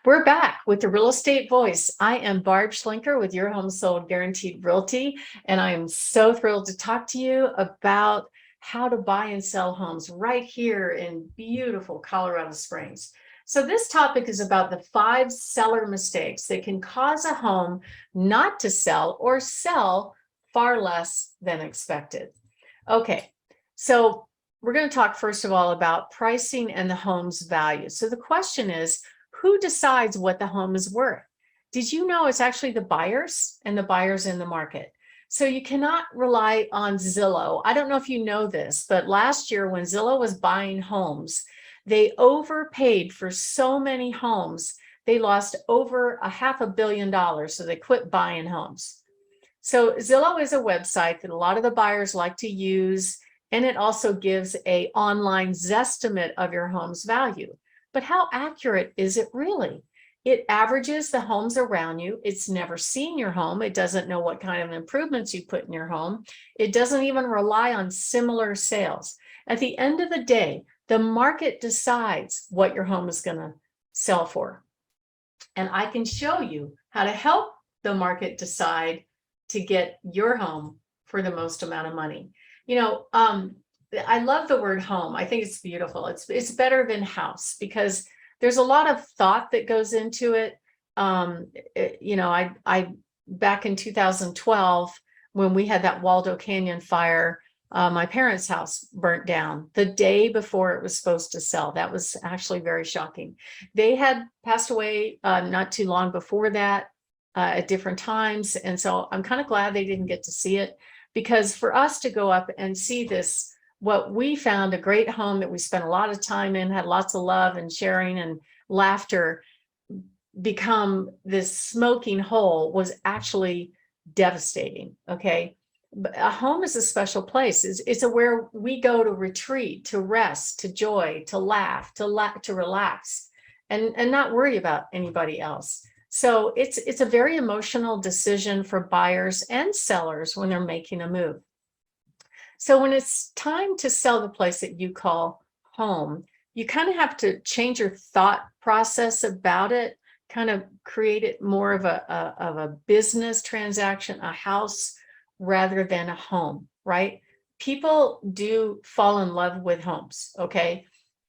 We're back with the Real Estate Voice. I am Barb Schlinker with Your Home Sold Guaranteed Realty, and I am so thrilled to talk to you about how to buy and sell homes right here in beautiful Colorado Springs. So this topic is about the 5 seller mistakes that can cause a home not to sell or sell far less than expected. Okay, so we're going to talk first of all about pricing and the home's value. So the question is, who decides what the home is worth? Did you know it's actually the buyers and the buyers in the market? So you cannot rely on Zillow. I don't know if you know this, but last year when Zillow was buying homes, they overpaid for so many homes. They lost over $500 million, so they quit buying homes. So Zillow is a website that a lot of the buyers like to use, and it also gives an online zestimate of your home's value. But how accurate is it really? It averages the homes around you. It's never seen your home. It doesn't know what kind of improvements you put in your home. It doesn't even rely on similar sales. At the end of the day, the market decides what your home is going to sell for. And I can show you how to help the market decide to get your home for the most amount of money. I love the word home. I think it's beautiful. It's better than house because there's a lot of thought that goes into it. I back in 2012, when we had that Waldo Canyon fire, my parents' house burnt down the day before it was supposed to sell. That was actually very shocking. They had passed away not too long before that at different times. And so I'm kind of glad they didn't get to see it, because for us to go up and see this, what we found, a great home that we spent a lot of time in, had lots of love and sharing and laughter, become this smoking hole, was actually devastating. Okay. But a home is a special place. It's where we go to retreat, to rest, to joy, to laugh, to relax, and not worry about anybody else. So it's a very emotional decision for buyers and sellers when they're making a move. So when it's time to sell the place that you call home, you kind of have to change your thought process about it, kind of create it more of a business transaction, a house rather than a home, right? People do fall in love with homes, okay?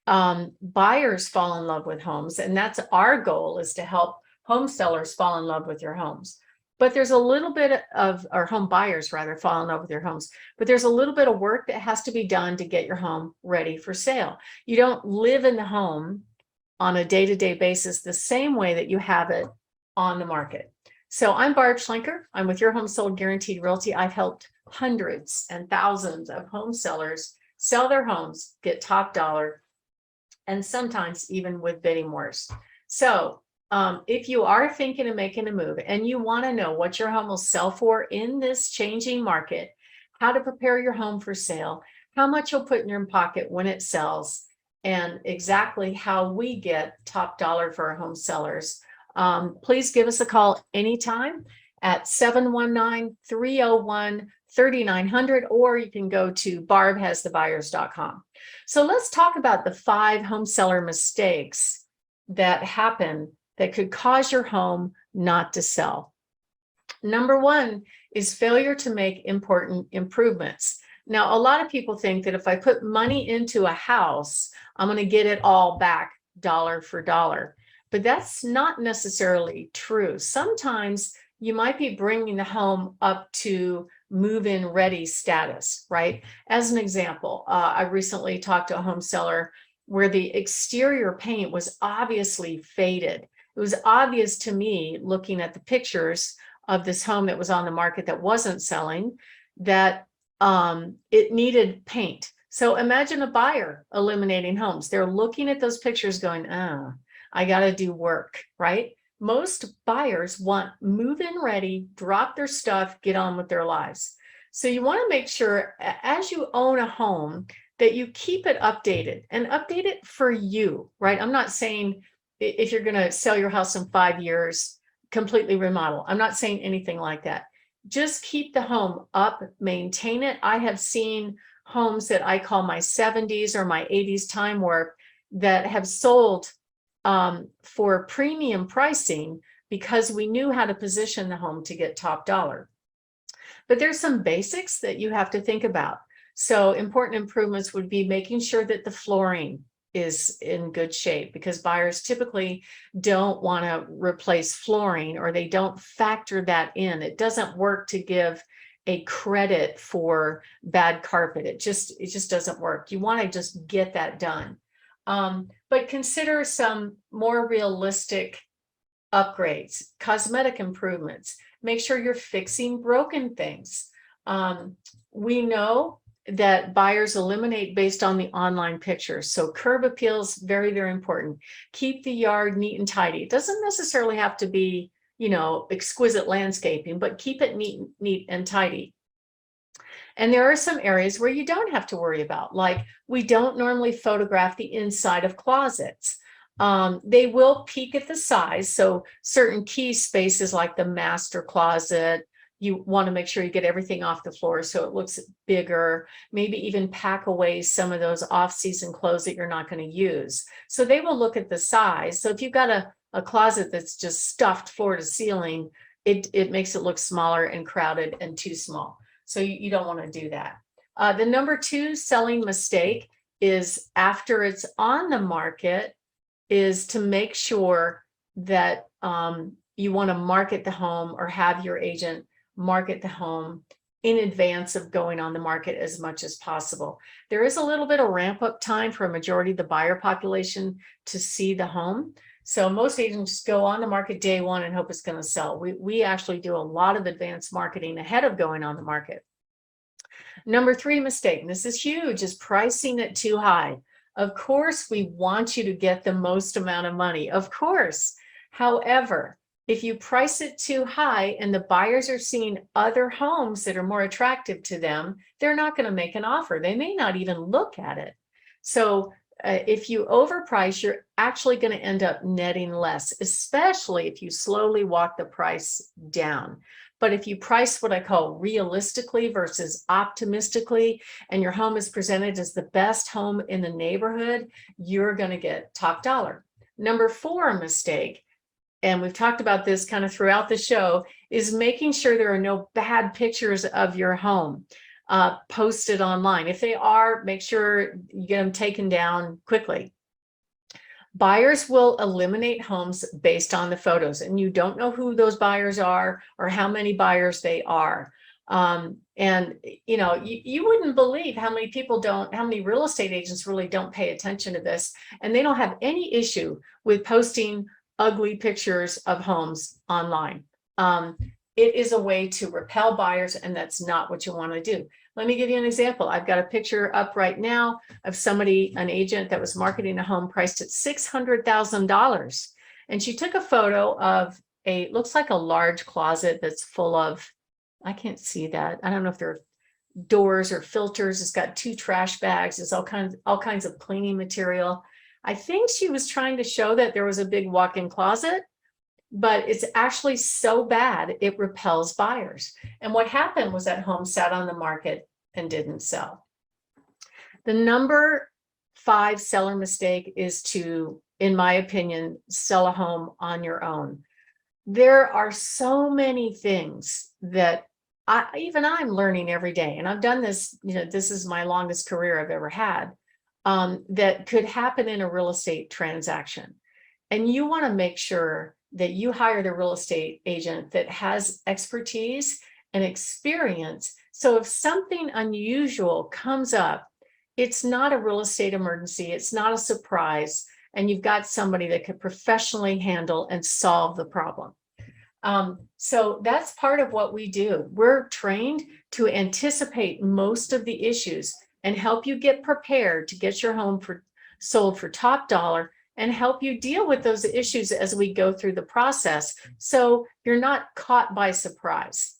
Buyers fall in love with homes, and that's our goal, is to help home sellers fall in love with your homes. But there's a little bit of, or home buyers rather, fall in love with your homes. But there's a little bit of work that has to be done to get your home ready for sale. You don't live in the home on a day-to-day basis the same way that you have it on the market. So I'm Barb Schlinker. I'm with Your Home Sold Guaranteed Realty. I've helped hundreds and thousands of home sellers sell their homes, get top dollar, and sometimes even with bidding wars. So if you are thinking of making a move and you want to know what your home will sell for in this changing market, how to prepare your home for sale, how much you'll put in your pocket when it sells, and exactly how we get top dollar for our home sellers, please give us a call anytime at 719-301-3900, or you can go to barbhasthebuyers.com. So let's talk about the 5 home seller mistakes that happen that could cause your home not to sell. Number 1 is failure to make important improvements. Now, a lot of people think that if I put money into a house, I'm going to get it all back dollar for dollar. But that's not necessarily true. Sometimes you might be bringing the home up to move-in ready status, right? As an example, I recently talked to a home seller where the exterior paint was obviously faded. It was obvious to me, looking at the pictures of this home that was on the market that wasn't selling, that it needed paint. So imagine a buyer eliminating homes. They're looking at those pictures going, I got to do work, right? Most buyers want move-in ready, drop their stuff, get on with their lives. So you want to make sure as you own a home that you keep it updated, and update it for you, right? I'm not saying if you're going to sell your house in 5 years, completely remodel. I'm not saying anything like that. Just keep the home up, maintain it. I have seen homes that I call my 70s or my 80s time warp that have sold for premium pricing because we knew how to position the home to get top dollar. But there's some basics that you have to think about. So important improvements would be making sure that the flooring is in good shape, because buyers typically don't want to replace flooring, or they don't factor that in. It doesn't work to give a credit for bad carpet. It just doesn't work. You want to just get that done. But consider some more realistic upgrades, cosmetic improvements. Make sure you're fixing broken things. We know that buyers eliminate based on the online pictures. So curb appeals, very, very important. Keep the yard neat and tidy. It doesn't necessarily have to be, you know, exquisite landscaping, but keep it neat and tidy. And there are some areas where you don't have to worry about, like we don't normally photograph the inside of closets. They will peek at the size. So certain key spaces like the master closet, you want to make sure you get everything off the floor so it looks bigger, maybe even pack away some of those off-season clothes that you're not going to use. So they will look at the size. So if you've got a closet that's just stuffed floor to ceiling, it makes it look smaller and crowded and too small. So you don't want to do that. The number 2 selling mistake is, after it's on the market, is to make sure that you want to market the home, or have your agent market the home in advance of going on the market as much as possible. There is a little bit of ramp up time for a majority of the buyer population to see the home. So most agents go on the market day one and hope it's going to sell. We actually do a lot of advanced marketing ahead of going on the market. Number 3 mistake, and this is huge, is pricing it too high. Of course, we want you to get the most amount of money, of course. However, if you price it too high and the buyers are seeing other homes that are more attractive to them, they're not going to make an offer. They may not even look at it. So if you overprice, you're actually going to end up netting less, especially if you slowly walk the price down. But if you price what I call realistically versus optimistically, and your home is presented as the best home in the neighborhood, you're going to get top dollar. Number 4 mistake, and we've talked about this kind of throughout the show, is making sure there are no bad pictures of your home posted online. If they are, make sure you get them taken down quickly. Buyers will eliminate homes based on the photos, and you don't know who those buyers are or how many buyers they are. And you know, you wouldn't believe how many real estate agents really don't pay attention to this, and they don't have any issue with posting ugly pictures of homes online. It is a way to repel buyers, and that's not what you want to do. Let me give you an example. I've got a picture up right now of somebody, an agent that was marketing a home priced at $600,000. And she took a photo of looks like a large closet that's full of, I can't see that. I don't know if they're doors or filters. It's got 2 trash bags. There's all kinds of cleaning material. I think she was trying to show that there was a big walk-in closet, but it's actually so bad it repels buyers. And what happened was that home sat on the market and didn't sell. The number 5 seller mistake is to, in my opinion, sell a home on your own. There are so many things that I'm learning every day, and I've done this, you know, this is my longest career I've ever had, that could happen in a real estate transaction. And you want to make sure that you hire the real estate agent that has expertise and experience. So if something unusual comes up, it's not a real estate emergency, it's not a surprise, and you've got somebody that could professionally handle and solve the problem. So that's part of what we do. We're trained to anticipate most of the issues and help you get prepared to get your home sold for top dollar, and help you deal with those issues as we go through the process, so you're not caught by surprise.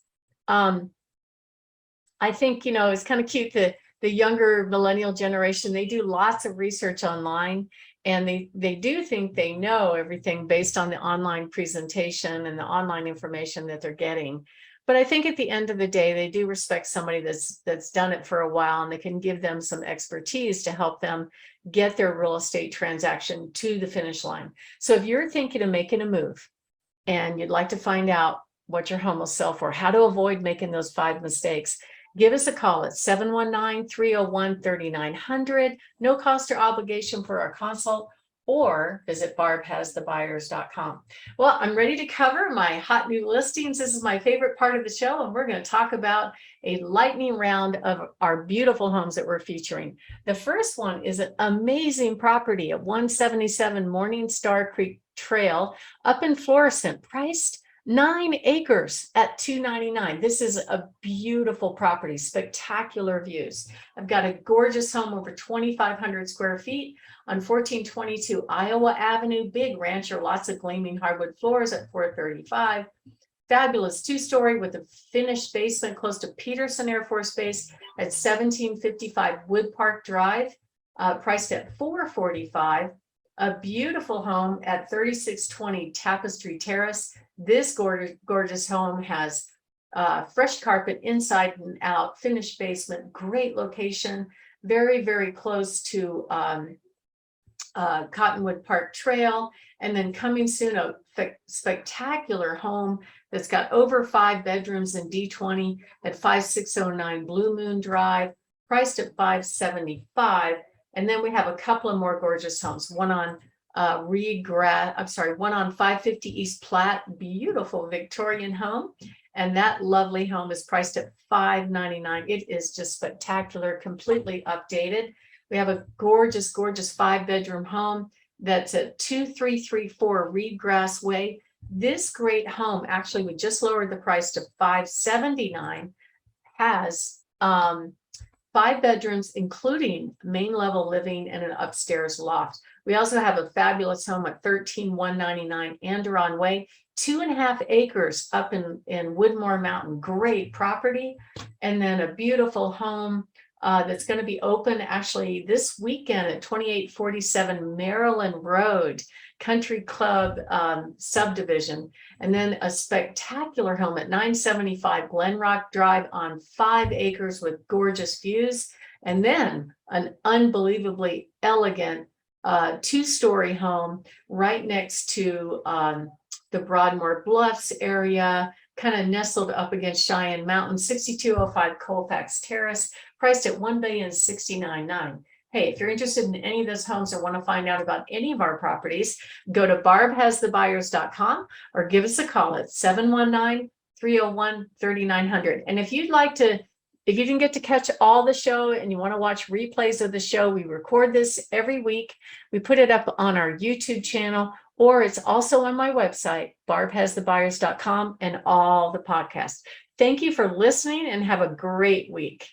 I think, you know, it's kind of cute that the younger millennial generation, they do lots of research online, and they do think they know everything based on the online presentation and the online information that they're getting. But I think at the end of the day, they do respect somebody that's done it for a while, and they can give them some expertise to help them get their real estate transaction to the finish line. So if you're thinking of making a move and you'd like to find out what your home will sell for, how to avoid making those 5 mistakes, give us a call at 719-301-3900. No cost or obligation for our consult, or visit barbhasthebuyers.com. Well, I'm ready to cover my hot new listings. This is my favorite part of the show, and we're going to talk about a lightning round of our beautiful homes that we're featuring. The first one is an amazing property at 177 Morningstar Creek Trail up in Florissant, priced 9 acres at $299. This is a beautiful property, spectacular views. I've got a gorgeous home over 2,500 square feet on 1422 Iowa Avenue, big rancher, lots of gleaming hardwood floors at $435. Fabulous 2-story with a finished basement close to Peterson Air Force Base at 1755 Wood Park Drive, priced at $445. A beautiful home at 3620 Tapestry Terrace. This gorgeous home has fresh carpet inside and out, finished basement, great location, very, very close to Cottonwood Park Trail. And then coming soon, a spectacular home that's got over 5 bedrooms in D20 at 5609 Blue Moon Drive, priced at $575. And then we have a couple of more gorgeous homes, one on one on 550 East Platte, beautiful Victorian home. And that lovely home is priced at $599. It is just spectacular, completely updated. We have a gorgeous, gorgeous 5-bedroom home that's at 2334 Reedgrass Way. This great home, actually, we just lowered the price to $579, has 5 bedrooms, including main level living and an upstairs loft. We also have a fabulous home at 13199 Anderon Way, 2.5 acres up in Woodmore Mountain, great property. And then a beautiful home that's going to be open actually this weekend at 2847 Maryland Road, Country Club subdivision. And then a spectacular home at 975 Glenrock Drive on 5 acres with gorgeous views. And then an unbelievably elegant 2-story home right next to the Broadmoor Bluffs area, kind of nestled up against Cheyenne Mountain, 6205 Colfax Terrace, priced at $1,069,900. Hey, if you're interested in any of those homes or want to find out about any of our properties, go to barbhasthebuyers.com or give us a call at 719-301-3900. And if you didn't get to catch all the show and you want to watch replays of the show, we record this every week. We put it up on our YouTube channel, or it's also on my website, barbhasthebuyers.com, and all the podcasts. Thank you for listening and have a great week.